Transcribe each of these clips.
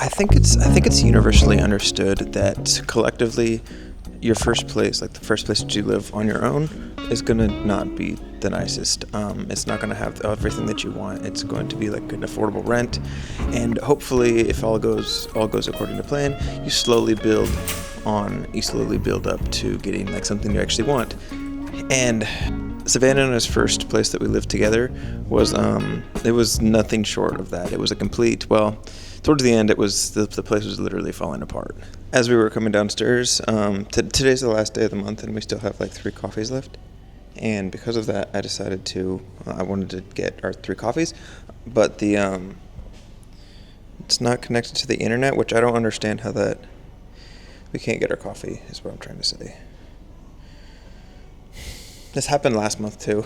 I think it's universally understood that collectively your first place, like the first place that you live on your own, is gonna not be the nicest. It's not gonna have everything that you want. It's going to be like an affordable rent, and hopefully, if all goes according to plan, you slowly build up to getting like something you actually want. And Savannah and his first place that we lived together was it was nothing short of that. It was a complete, well, towards the end, it was the place was literally falling apart. As we were coming downstairs, today's the last day of the month, and we still have like 3 coffees left. And because of that, I decided I wanted to get our 3 coffees, but it's not connected to the internet, which I don't understand how that. We can't get our coffee, is what I'm trying to say. This happened last month too.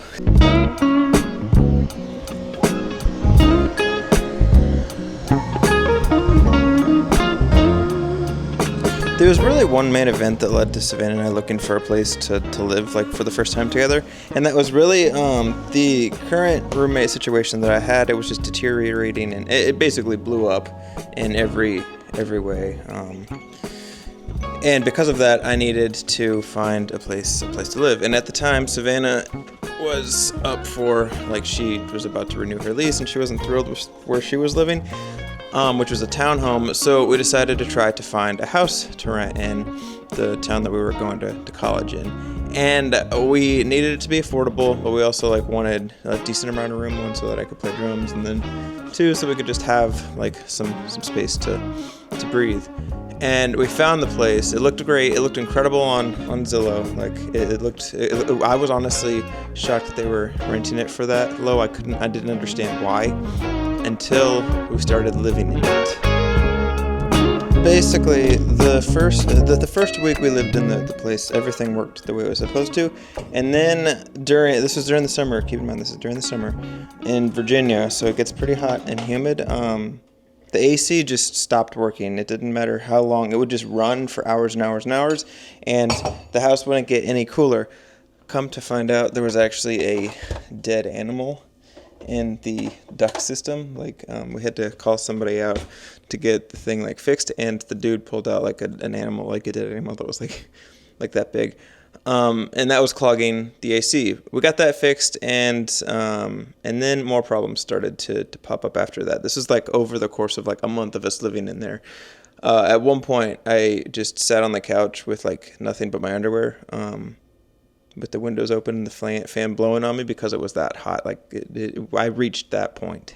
There was really one main event that led to Savannah and I looking for a place to live like for the first time together, and that was really the current roommate situation that I had. It was just deteriorating, and it basically blew up in every way. And because of that, I needed to find a place to live. And at the time, Savannah was up for, like, she was about to renew her lease, and she wasn't thrilled with where she was living, which was a townhome. So we decided to try to find a house to rent in the town that we were going to college in. And we needed it to be affordable, but we also like wanted a decent amount of room, one, so that I could play drums, and then 2, so we could just have like some space to breathe. And we found the place. It looked great. It looked incredible on Zillow. Like I was honestly shocked that they were renting it for that low. I didn't understand why until we started living in it. Basically, the first week we lived in the place, everything worked the way it was supposed to. And then this was during the summer. Keep in mind, this is during the summer in Virginia, so it gets pretty hot and humid. The AC just stopped working. It didn't matter how long. It would just run for hours and hours and hours, and the house wouldn't get any cooler. Come to find out, there was actually a dead animal in the duct system. Like, we had to call somebody out to get the thing like fixed, and the dude pulled out like an animal, like a dead animal that was like that big. And that was clogging the AC. We got that fixed, and then more problems started to pop up after that. This is like over the course of like a month of us living in there. At one point, I just sat on the couch with like nothing but my underwear, with the windows open and the fan blowing on me because it was that hot. Like I reached that point.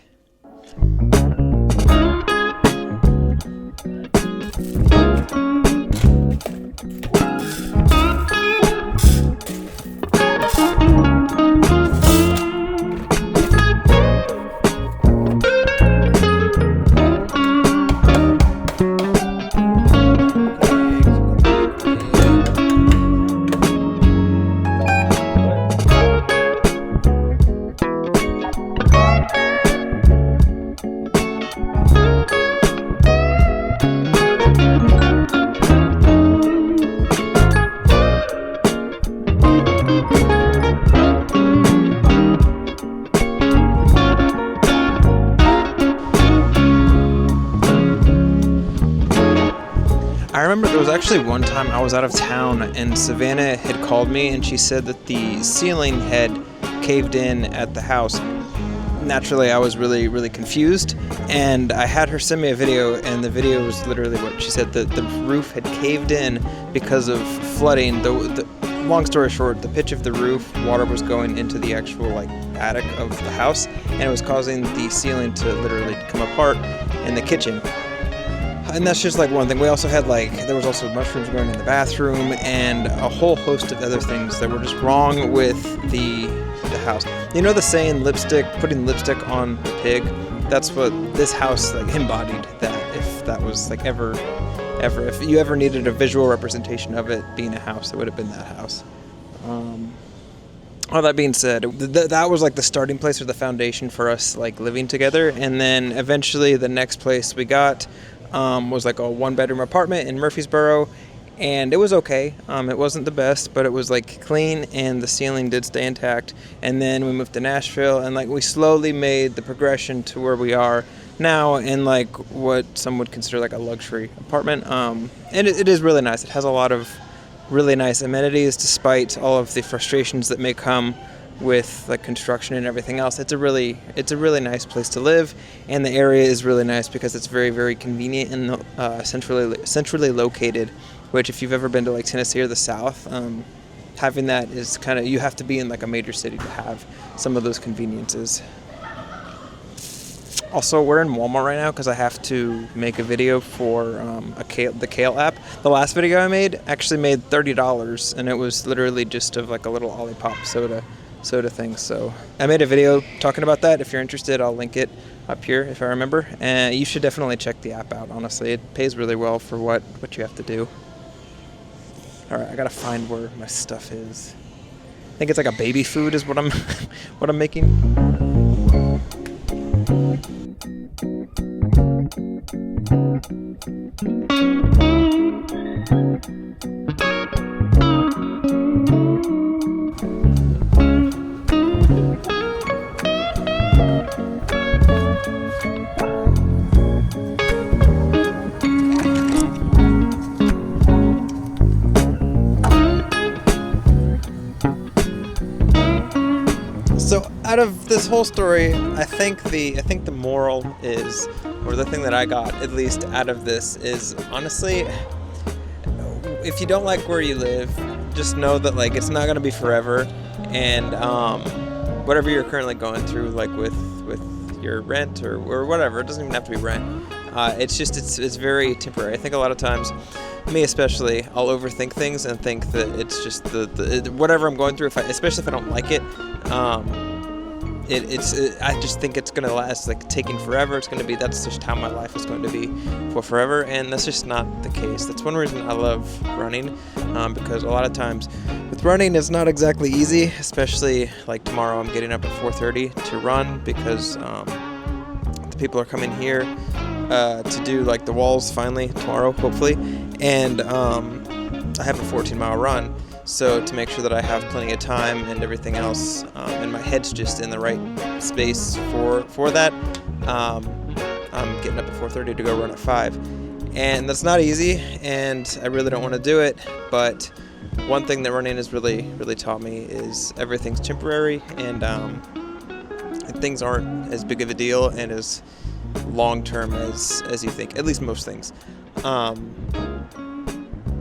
I remember there was actually one time I was out of town and Savannah had called me and she said that the ceiling had caved in at the house. Naturally, I was really, really confused, and I had her send me a video, and the video was literally what she said, that the roof had caved in because of flooding. Long story short, the pitch of the roof, water was going into the actual like attic of the house, and it was causing the ceiling to literally come apart in the kitchen. And that's just like one thing. We also had there was also mushrooms growing in the bathroom and a whole host of other things that were just wrong with the house. You know the saying, putting lipstick on the pig? That's what this house like embodied. That if that was like ever, if you ever needed a visual representation of it being a house, it would have been that house. All that being said, that was like the starting place or the foundation for us like living together. And then eventually the next place we got was like a 1-bedroom apartment in Murfreesboro, and it was okay. It wasn't the best, but it was like clean, and the ceiling did stay intact. And then we moved to Nashville, and like we slowly made the progression to where we are now in like what some would consider like a luxury apartment. And it is really nice. It has a lot of really nice amenities, despite all of the frustrations that may come with like construction and everything else. It's a really nice place to live, and the area is really nice because it's very, very convenient and centrally located. Which, if you've ever been to like Tennessee or the South, having that is kind of, you have to be in like a major city to have some of those conveniences. Also, we're in Walmart right now because I have to make a video for the Kale app. The last video I made actually made $30, and it was literally just of like a little Olipop soda thing. So I made a video talking about that. If you're interested, I'll link it up here if I remember. And you should definitely check the app out. Honestly, it pays really well for what you have to do. All right, I gotta find where my stuff is. I think it's like a baby food is what I'm what I'm making. So out of this whole story, I think the moral is, or the thing that I got at least out of this is, honestly, if you don't like where you live, just know that like it's not gonna be forever, and whatever you're currently going through, like with your rent or whatever, it doesn't even have to be rent. It's very temporary. I think a lot of times, me especially, I'll overthink things and think that it's just the whatever I'm going through. Especially if I don't like it, I just think it's gonna last like taking forever. That's just how my life is going to be for forever, and that's just not the case. That's one reason I love running, because a lot of times with running it's not exactly easy. Especially like tomorrow, I'm getting up at 4:30 to run because the people are coming here to do like the walls finally tomorrow, hopefully, and I have a 14-mile run. So to make sure that I have plenty of time and everything else, and my head's just in the right space for that, I'm getting up at 4:30 to go run at 5. And that's not easy, and I really don't want to do it, but one thing that running has really, really taught me is everything's temporary, and things aren't as big of a deal and as long-term as you think, at least most things.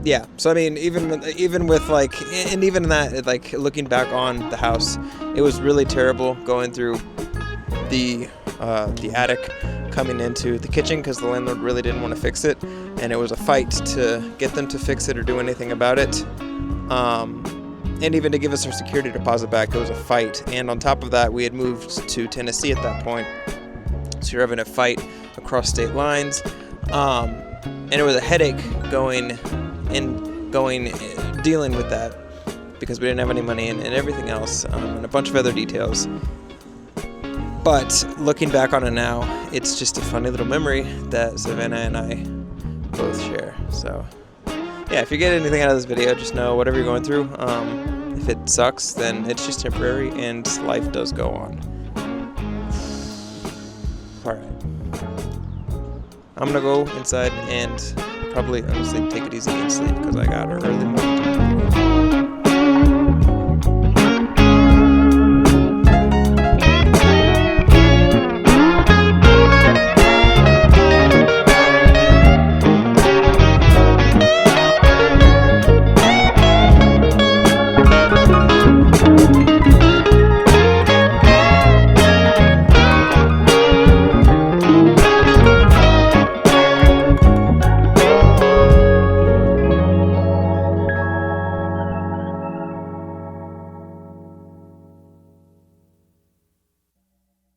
Yeah, so I mean, even with like, and even that, like looking back on the house, it was really terrible going through the attic coming into the kitchen because the landlord really didn't want to fix it, and it was a fight to get them to fix it or do anything about it, and even to give us our security deposit back, it was a fight. And on top of that, we had moved to Tennessee at that point, so you're having a fight across state lines, and it was a headache dealing with that because we didn't have any money and everything else, and a bunch of other details. But looking back on it now, it's just a funny little memory that Savannah and I both share. So yeah, if you get anything out of this video, just know whatever you're going through, if it sucks, then it's just temporary and life does go on. Alright, I'm gonna go inside and probably honestly take it easy and sleep because I got an early morning.